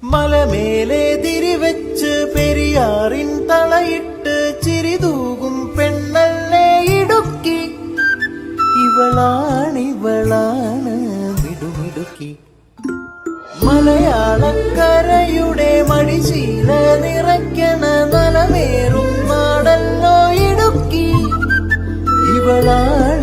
മലമേലെ തിരിവെച്ച് പെരിയാറിൻ തളയിട്ട് ചിരിതൂകും പെണ്ണല്ലേ ഇടുക്കി. ഇവളാണ് മിടുമിടുക്കി. മലയാളക്കരയുടെ മടിശീല നിറയ്ക്കണ നലമേറും നാടല്ലോ ഇടുക്കി. ഇവളാണ്